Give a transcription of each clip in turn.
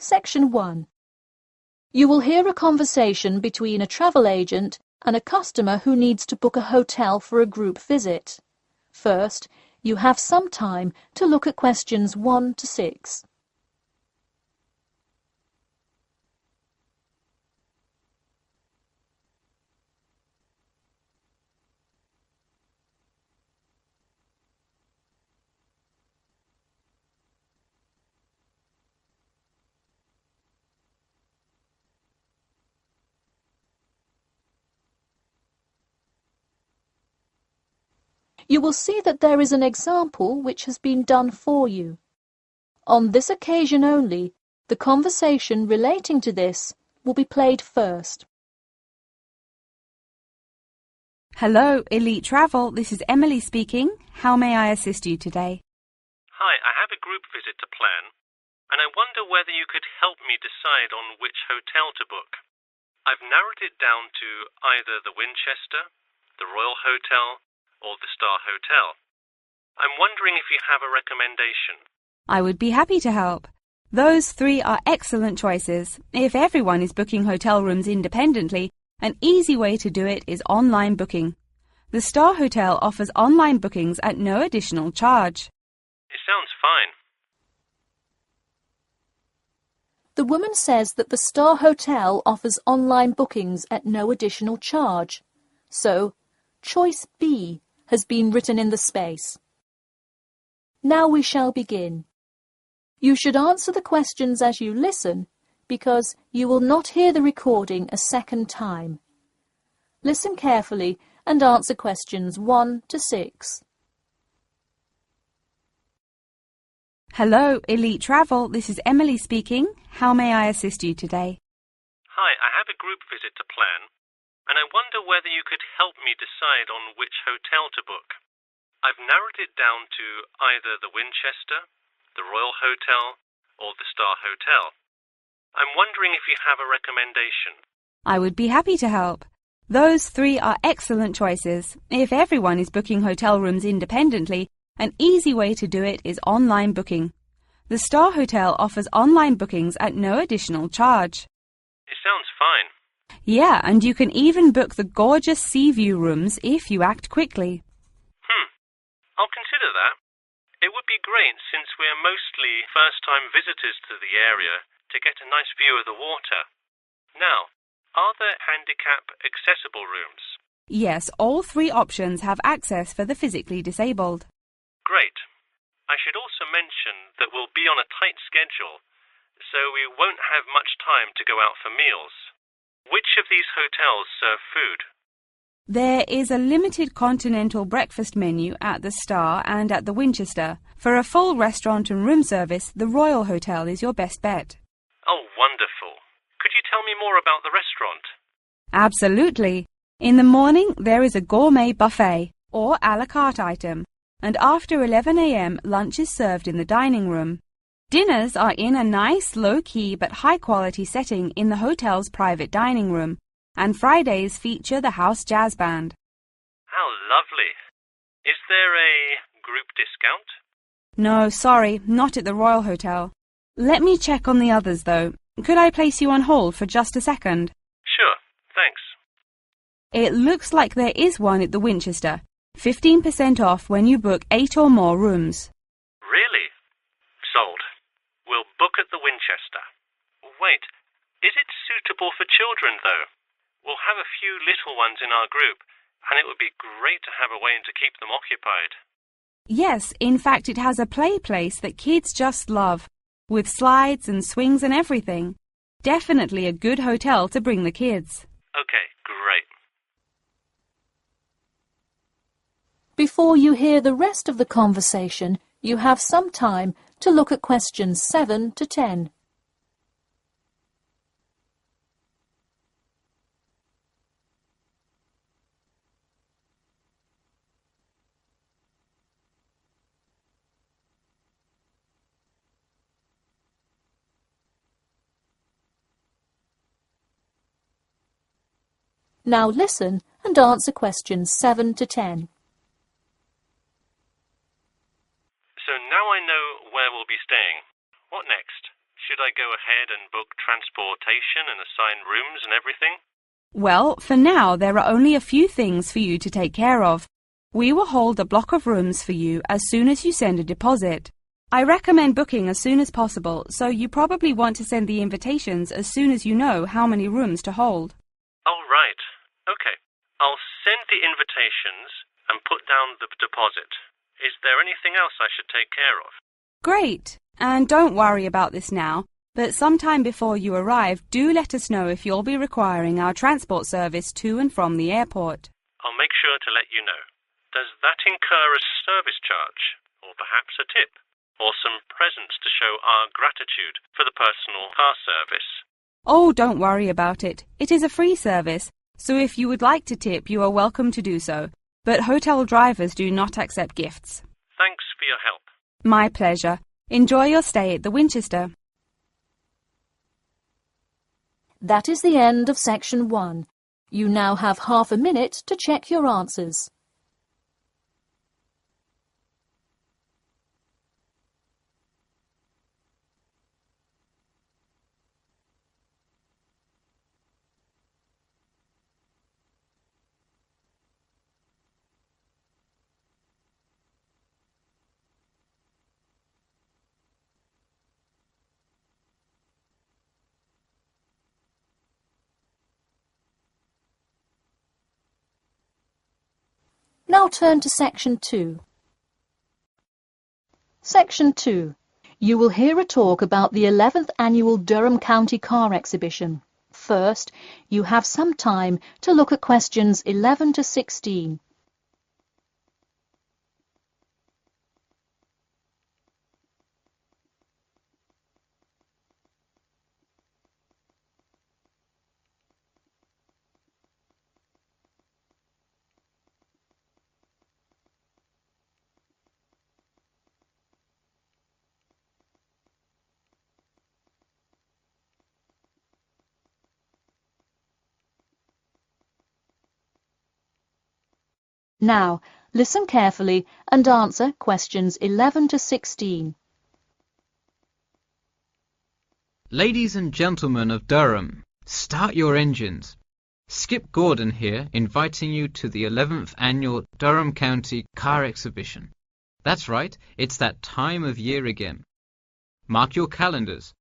Section 1. You will hear a conversation between a travel agent and a customer who needs to book a hotel for a group visit. First, you have some time to look at questions 1 to 6. You will see that there is an example which has been done for you. On this occasion only, the conversation relating to this will be played first. Hello, Elite Travel. This is Emily speaking. How may I assist you today? Hi, I have a group visit to plan, and I wonder whether you could help me decide on which hotel to book. I've narrowed it down to either the Winchester, the Royal Hotel, or the Star Hotel. I'm wondering if you have a recommendation. I would be happy to help. Those 3 are excellent choices. If everyone is booking hotel rooms independently, an easy way to do it is online booking. The Star Hotel offers online bookings at no additional charge. It sounds fine. The woman says that the Star Hotel offers online bookings at no additional charge. So, choice B has been written in the space. Now we shall begin. You should answer the questions as you listen, because you will not hear the recording a second time. Listen carefully and answer questions 1 to 6. Hello, Elite Travel. This is Emily speaking. How may I assist you today? Hi, I have a group visit to plan, and I wonder whether you could help me decide on which hotel to book. I've narrowed it down to either the Winchester, the Royal Hotel, or the Star Hotel. I'm wondering if you have a recommendation. I would be happy to help. Those 3 are excellent choices. If everyone is booking hotel rooms independently, an easy way to do it is online booking. The Star Hotel offers online bookings at no additional charge. It sounds fine. Yeah, and you can even book the gorgeous sea view rooms if you act quickly. I'll consider that. It would be great since we're mostly first-time visitors to the area to get a nice view of the water. Now, are there handicap-accessible rooms? Yes, all 3 options have access for the physically disabled. Great. I should also mention that we'll be on a tight schedule, so we won't have much time to go out for meals. Which of these hotels serve food? There is a limited continental breakfast menu at the Star and at the Winchester. For a full restaurant and room service, the Royal Hotel is your best bet. Oh, wonderful. Could you tell me more about the restaurant? Absolutely. In the morning, there is a gourmet buffet, or a la carte item, and after 11 a.m. lunch is served in the dining room. Dinners are in a nice, low-key but high-quality setting in the hotel's private dining room, and Fridays feature the house jazz band. How lovely. Is there a group discount? No, sorry, not at the Royal Hotel. Let me check on the others, though. Could I place you on hold for just a second? Sure, thanks. It looks like there is one at the Winchester. 15% off when you book 8 or more rooms. Really? Sold. We'll book at the Winchester. Wait, is it suitable for children, though? We'll have a few little ones in our group, and it would be great to have a way to keep them occupied. Yes, in fact it has a play place that kids just love, with slides and swings and everything. Definitely a good hotel to bring the kids. Okay, great. Before you hear the rest of the conversation, you have some time to look at questions 7 to 10. Now listen and answer questions 7 to 10. So now I know where we'll be staying. What next? Should I go ahead and book transportation and assign rooms and everything? Well, for now, there are only a few things for you to take care of. We will hold a block of rooms for you as soon as you send a deposit. I recommend booking as soon as possible, so you probably want to send the invitations as soon as you know how many rooms to hold. Oh, right. Okay. I'll send the invitations and put down the deposit. Is there anything else I should take care of? Great! And don't worry about this now, but sometime before you arrive, do let us know if you'll be requiring our transport service to and from the airport. I'll make sure to let you know. Does that incur a service charge, or perhaps a tip, or some presents to show our gratitude for the personal car service? Oh, don't worry about it. It is a free service, so if you would like to tip, you are welcome to do so. But hotel drivers do not accept gifts. Thanks for your help. My pleasure. Enjoy your stay at the Winchester. That is the end of section 1. You now have half a minute to check your answers. Now turn to section 2. Section 2. You will hear a talk about the 11th Annual Durham County Car Exhibition. First, you have some time to look at questions 11 to 16. Now, listen carefully and answer questions 11 to 16. Ladies and gentlemen of Durham, start your engines. Skip Gordon here, inviting you to the 11th Annual Durham County Car Exhibition. That's right, it's that time of year again. Mark your calendars.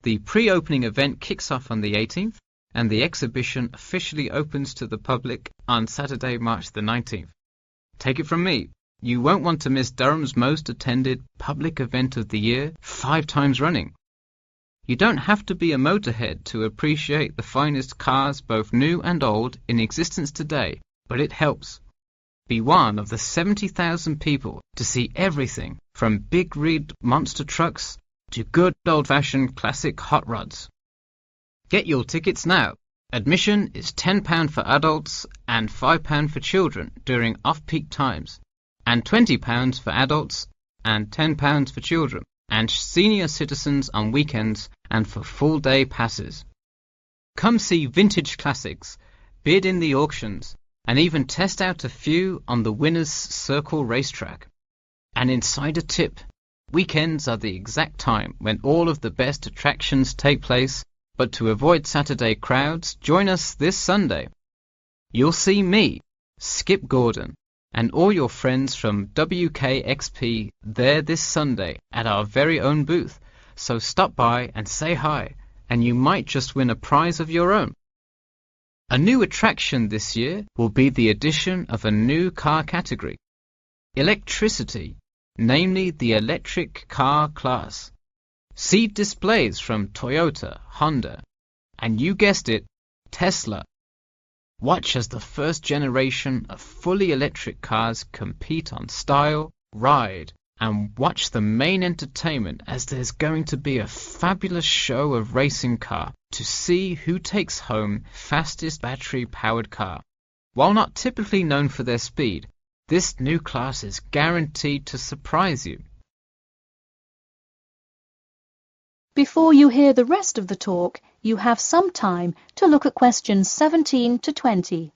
The pre-opening event kicks off on the 18th, and the exhibition officially opens to the public on Saturday, March the 19th. Take it from me, you won't want to miss Durham's most attended public event of the year 5 times running. You don't have to be a motorhead to appreciate the finest cars, both new and old, in existence today, but it helps. Be one of the 70,000 people to see everything from big rig monster trucks to good old-fashioned classic hot rods. Get your tickets now. Admission is £10 for adults and £5 for children during off-peak times, and £20 for adults and £10 for children, and senior citizens on weekends and for full-day passes. Come see vintage classics, bid in the auctions, and even test out a few on the Winners' Circle racetrack. An insider tip: weekends are the exact time when all of the best attractions take place, but to avoid Saturday crowds, join us this Sunday. You'll see me, Skip Gordon, and all your friends from WKXP there this Sunday at our very own booth, so stop by and say hi, and you might just win a prize of your own. A new attraction this year will be the addition of a new car category, electricity, namely the electric car class. See displays from Toyota, Honda, and you guessed it, Tesla. Watch as the first generation of fully electric cars compete on style, ride, and watch the main entertainment as there's going to be a fabulous show of racing car to see who takes home fastest battery-powered car. While not typically known for their speed, this new class is guaranteed to surprise you. Before you hear the rest of the talk, you have some time to look at questions 17 to 20.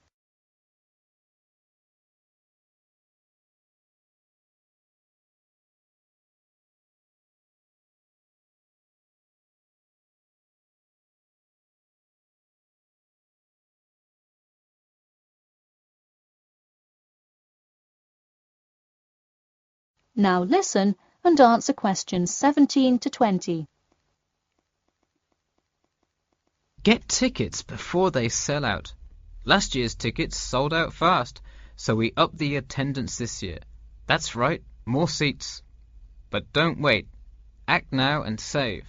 Now listen and answer questions 17 to 20. Get tickets before they sell out. Last year's tickets sold out fast, so we upped the attendance this year. That's right, more seats. But don't wait. Act now and save.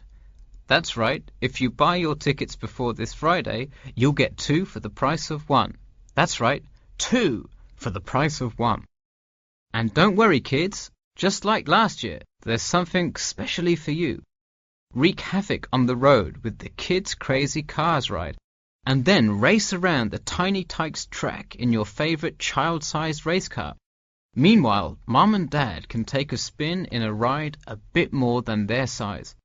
That's right, if you buy your tickets before this Friday, you'll get 2 for the price of 1. That's right, 2 for the price of 1. And don't worry, kids. Just like last year, there's something specially for you. Wreak havoc on the road with the Kids Crazy Cars ride, and then race around the Tiny Tykes track in your favourite child-sized race car. Meanwhile, Mum and Dad can take a spin in a ride a bit more than their size.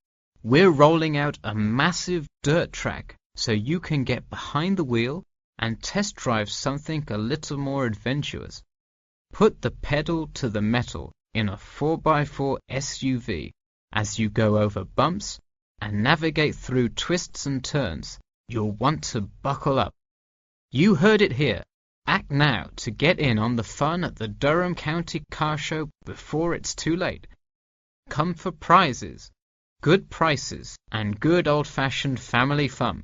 We're rolling out a massive dirt track so you can get behind the wheel and test drive something a little more adventurous. Put the pedal to the metal in a 4x4 SUV as you go over bumps and navigate through twists and turns. You'll want to buckle up. You heard it here. Act now to get in on the fun at the Durham County Car Show before it's too late. Come for prizes, good prices, and good old-fashioned family fun.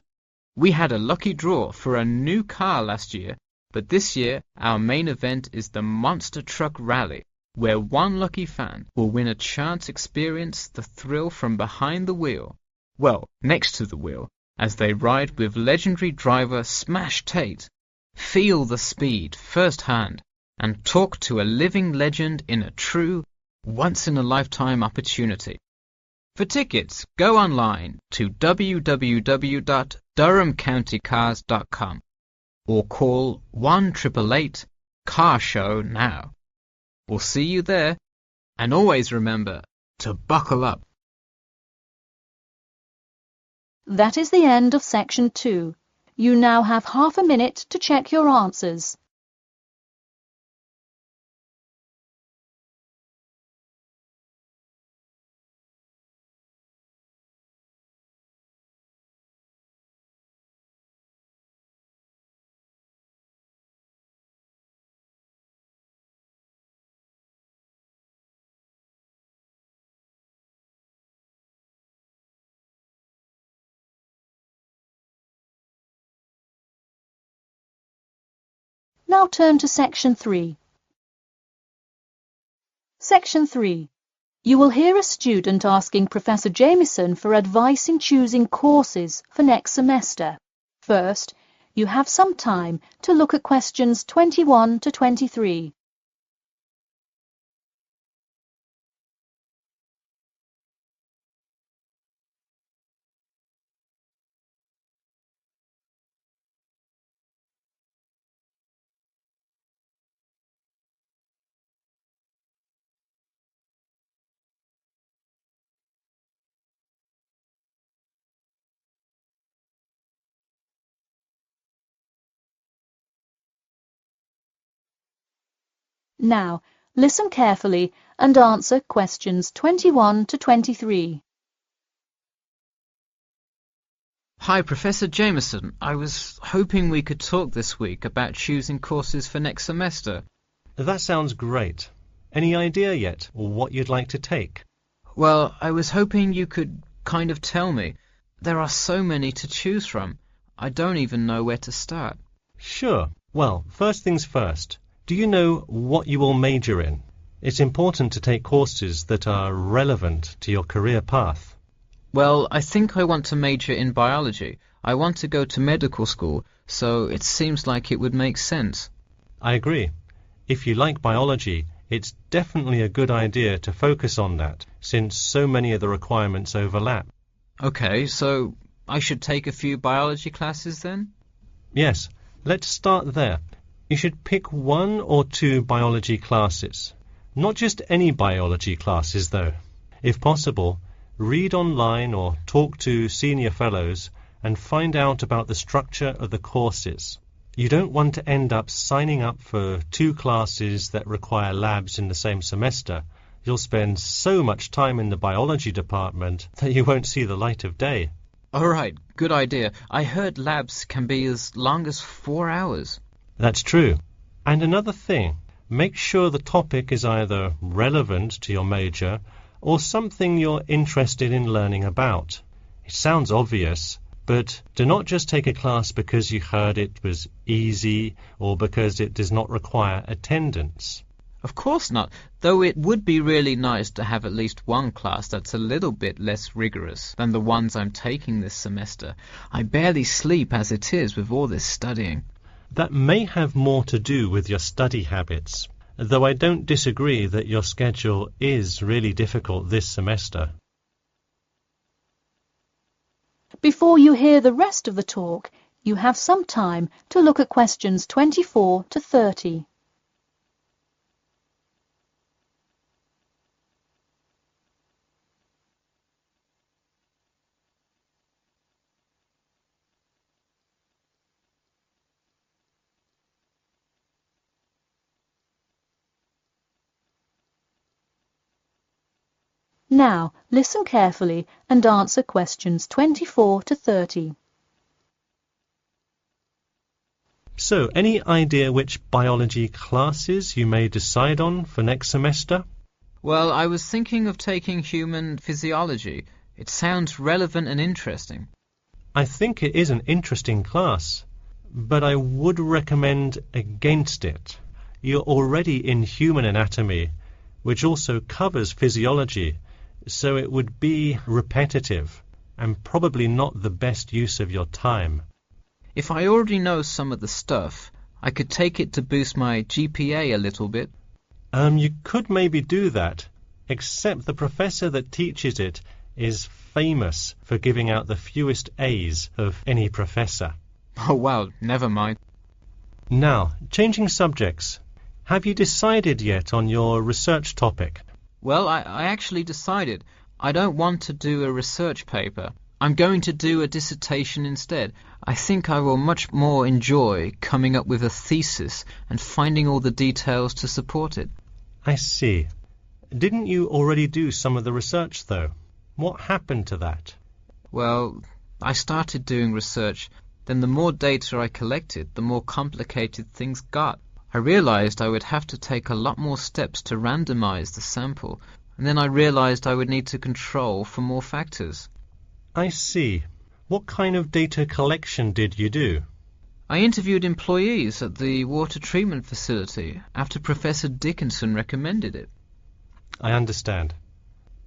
We had a lucky draw for a new car last year, but this year our main event is the Monster Truck Rally, where one lucky fan will win a chance to experience the thrill from behind the wheel, well, next to the wheel, as they ride with legendary driver Smash Tate. Feel the speed firsthand and talk to a living legend in a true, once-in-a-lifetime opportunity. For tickets, go online to www.durhamcountycars.com or call 1-888-CAR-SHOW now. We'll see you there, and always remember to buckle up. That is the end of section 2. You now have half a minute to check your answers. Now turn to section 3. Section 3. You will hear a student asking Professor Jameson for advice in choosing courses for next semester. First, you have some time to look at questions 21 to 23. Now, listen carefully and answer questions 21 to 23. Hi, Professor Jameson. I was hoping we could talk this week about choosing courses for next semester. That sounds great. Any idea yet, or what you'd like to take? Well, I was hoping you could kind of tell me. There are so many to choose from. I don't even know where to start. Sure. Well, first things first. Do you know what you will major in? It's important to take courses that are relevant to your career path. Well, I think I want to major in biology. I want to go to medical school, so it seems like it would make sense. I agree. If you like biology, it's definitely a good idea to focus on that, since so many of the requirements overlap. Okay, so I should take a few biology classes then? Yes, let's start there. You should pick 1 or 2 biology classes. Not just any biology classes, though. If possible, read online or talk to senior fellows and find out about the structure of the courses. You don't want to end up signing up for 2 classes that require labs in the same semester. You'll spend so much time in the biology department that you won't see the light of day. All right, good idea. I heard labs can be as long as 4 hours. That's true. And another thing, Make sure the topic is either relevant to your major or something you're interested in learning about. It sounds obvious, but do not just take a class because you heard it was easy or because it does not require attendance. Of course not, though it would be really nice to have at least one class that's a little bit less rigorous than the ones I'm taking this semester. I barely sleep as it is with all this studying. That may have more to do with your study habits, though I don't disagree that your schedule is really difficult this semester. Before you hear the rest of the talk, you have some time to look at questions 24 to 30. Now, listen carefully and answer questions 24 to 30. So, any idea which biology classes you may decide on for next semester? Well, I was thinking of taking human physiology. It sounds relevant and interesting. I think it is an interesting class, but I would recommend against it. You're already in human anatomy, which also covers physiology, so it would be repetitive and probably not the best use of your time. If I already know some of the stuff, I could take it to boost my GPA a little bit. You could maybe do that, except the professor that teaches it is famous for giving out the fewest A's of any professor. Oh, well, never mind. Now, changing subjects. Have you decided yet on your research topic? Well, I actually decided I don't want to do a research paper. I'm going to do a dissertation instead. I think I will much more enjoy coming up with a thesis and finding all the details to support it. I see. Didn't you already do some of the research, though? What happened to that? Well, I started doing research, then the more data I collected, the more complicated things got. I realized I would have to take a lot more steps to randomize the sample, and then I realized I would need to control for more factors. I see. What kind of data collection did you do? I interviewed employees at the water treatment facility after Professor Dickinson recommended it. I understand.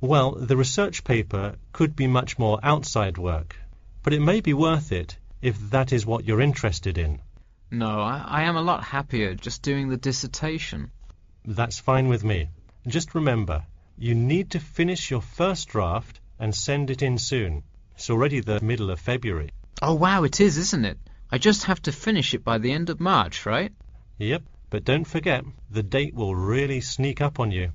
Well, the research paper could be much more outside work, but it may be worth it if that is what you're interested in. No, I am a lot happier just doing the dissertation. That's fine with me. Just remember, you need to finish your first draft and send it in soon. It's already the middle of February. Oh, wow, it is, isn't it? I just have to finish it by the end of March, right? Yep, but don't forget, the date will really sneak up on you.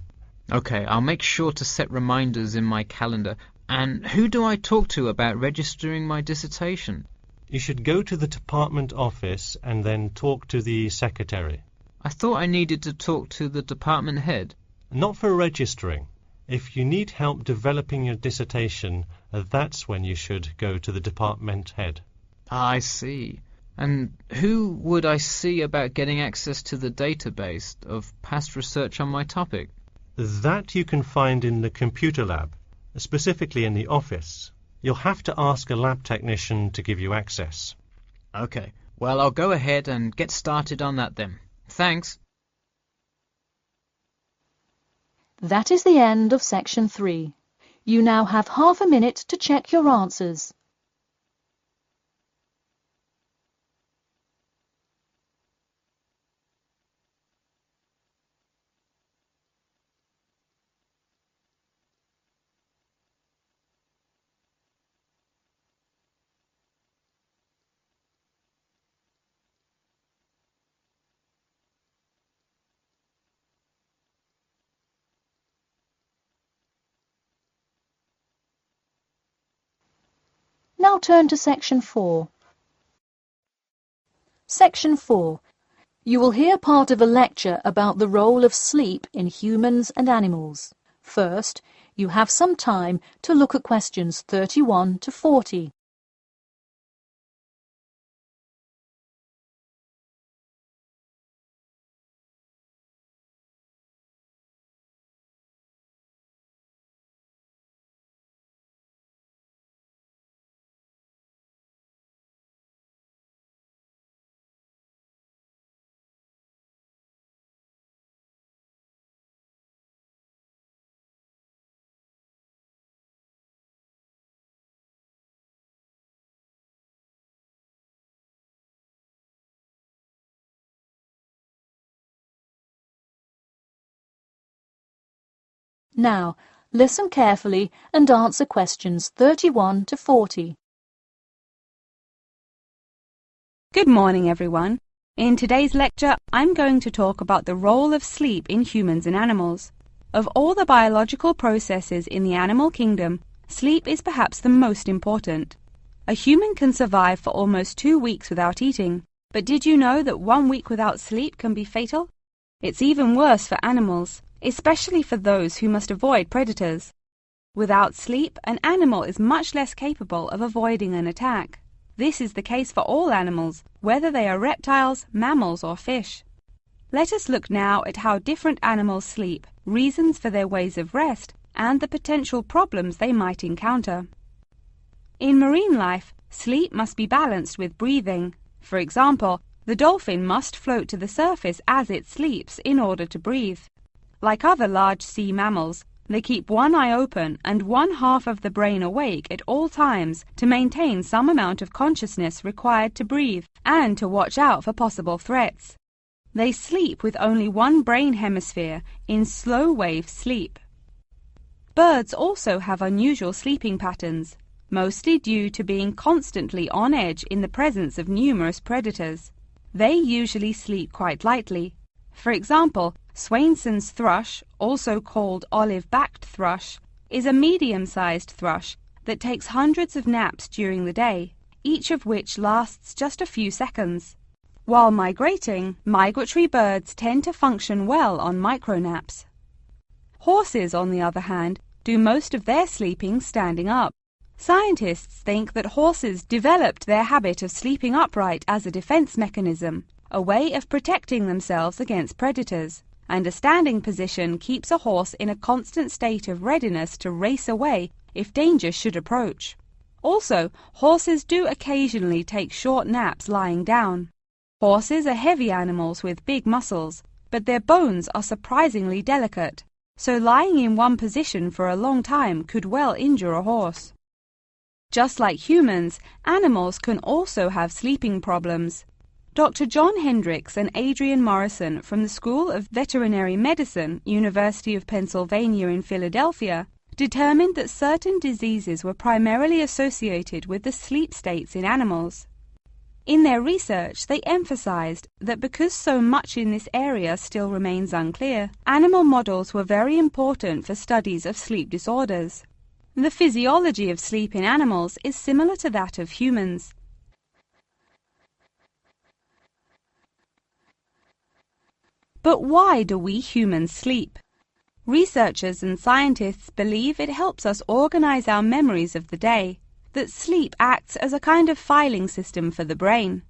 Okay, I'll make sure to set reminders in my calendar. And who do I talk to about registering my dissertation? You should go to the department office and then talk to the secretary. I thought I needed to talk to the department head. Not for registering. If you need help developing your dissertation, that's when you should go to the department head. I see. And who would I see about getting access to the database of past research on my topic? That you can find in the computer lab, specifically in the office. You'll have to ask a lab technician to give you access. Okay, well, I'll go ahead and get started on that then. Thanks. That is the end of section 3. You now have half a minute to check your answers. Now turn to section 4. Section 4. You will hear part of a lecture about the role of sleep in humans and animals. First, you have some time to look at questions 31 to 40. Now, listen carefully and answer questions 31 to 40. Good morning, everyone. In today's lecture, I'm going to talk about the role of sleep in humans and animals. Of all the biological processes in the animal kingdom, sleep is perhaps the most important. A human can survive for almost 2 weeks without eating, but did you know that 1 week without sleep can be fatal? It's even worse for animals, especially for those who must avoid predators. Without sleep, an animal is much less capable of avoiding an attack. This is the case for all animals, whether they are reptiles, mammals, or fish. Let us look now at how different animals sleep, reasons for their ways of rest, and the potential problems they might encounter. In marine life, sleep must be balanced with breathing. For example, the dolphin must float to the surface as it sleeps in order to breathe. Like other large sea mammals, they keep one eye open and one half of the brain awake at all times to maintain some amount of consciousness required to breathe and to watch out for possible threats. They sleep with only one brain hemisphere in slow-wave sleep. Birds also have unusual sleeping patterns, mostly due to being constantly on edge in the presence of numerous predators. They usually sleep quite lightly. For example, Swainson's thrush, also called olive-backed thrush, is a medium-sized thrush that takes hundreds of naps during the day, each of which lasts just a few seconds. While migrating, migratory birds tend to function well on micronaps. Horses, on the other hand, do most of their sleeping standing up. Scientists think that horses developed their habit of sleeping upright as a defense mechanism, a way of protecting themselves against predators, and a standing position keeps a horse in a constant state of readiness to race away if danger should approach. Also, horses do occasionally take short naps lying down. Horses are heavy animals with big muscles, but their bones are surprisingly delicate, so lying in one position for a long time could well injure a horse. Just like humans, animals can also have sleeping problems. Dr. John Hendricks and Adrian Morrison from the School of Veterinary Medicine, University of Pennsylvania in Philadelphia, determined that certain diseases were primarily associated with the sleep states in animals. In their research, they emphasized that because so much in this area still remains unclear, animal models were very important for studies of sleep disorders. The physiology of sleep in animals is similar to that of humans. But why do we humans sleep? Researchers and scientists believe it helps us organize our memories of the day, that sleep acts as a kind of filing system for the brain.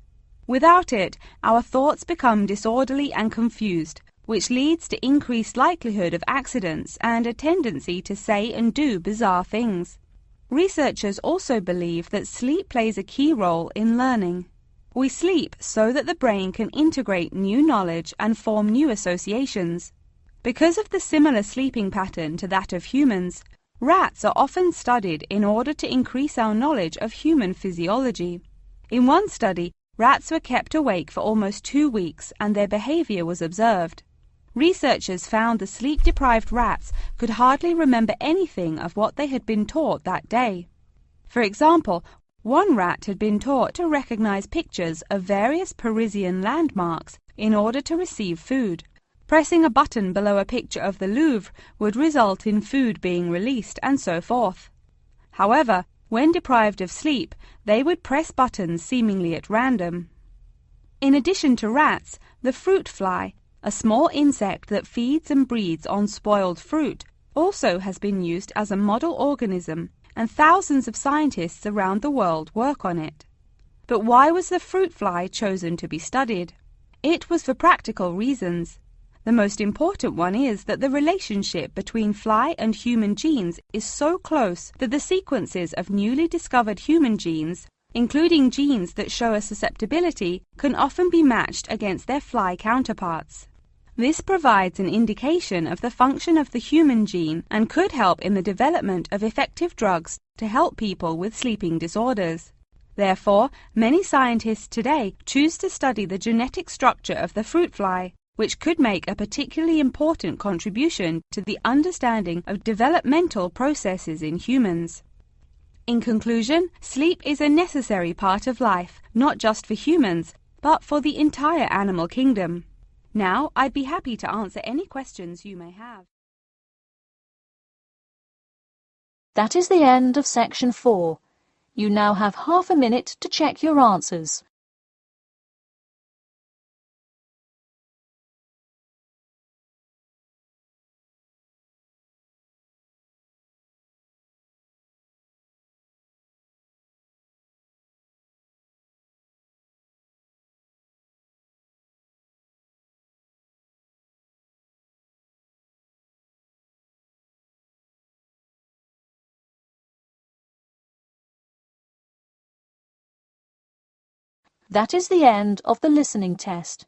Without it, our thoughts become disorderly and confused, which leads to increased likelihood of accidents and a tendency to say and do bizarre things. Researchers also believe that sleep plays a key role in learning. We sleep so that the brain can integrate new knowledge and form new associations. Because of the similar sleeping pattern to that of humans, rats are often studied in order to increase our knowledge of human physiology. In one study, rats were kept awake for almost 2 weeks and their behavior was observed. Researchers found the sleep-deprived rats could hardly remember anything of what they had been taught that day. For example, one rat had been taught to recognize pictures of various Parisian landmarks in order to receive food. Pressing a button below a picture of the Louvre would result in food being released, and so forth. However, when deprived of sleep, they would press buttons seemingly at random. In addition to rats, the fruit fly, a small insect that feeds and breeds on spoiled fruit, also has been used as a model organism, and thousands of scientists around the world work on it. But why was the fruit fly chosen to be studied? It was for practical reasons. The most important one is that the relationship between fly and human genes is so close that the sequences of newly discovered human genes, including genes that show a susceptibility, can often be matched against their fly counterparts. This provides an indication of the function of the human gene and could help in the development of effective drugs to help people with sleeping disorders. Therefore, many scientists today choose to study the genetic structure of the fruit fly, which could make a particularly important contribution to the understanding of developmental processes in humans. In conclusion, sleep is a necessary part of life, not just for humans, but for the entire animal kingdom. Now, I'd be happy to answer any questions you may have. That is the end of section 4. You now have half a minute to check your answers. That is the end of the listening test.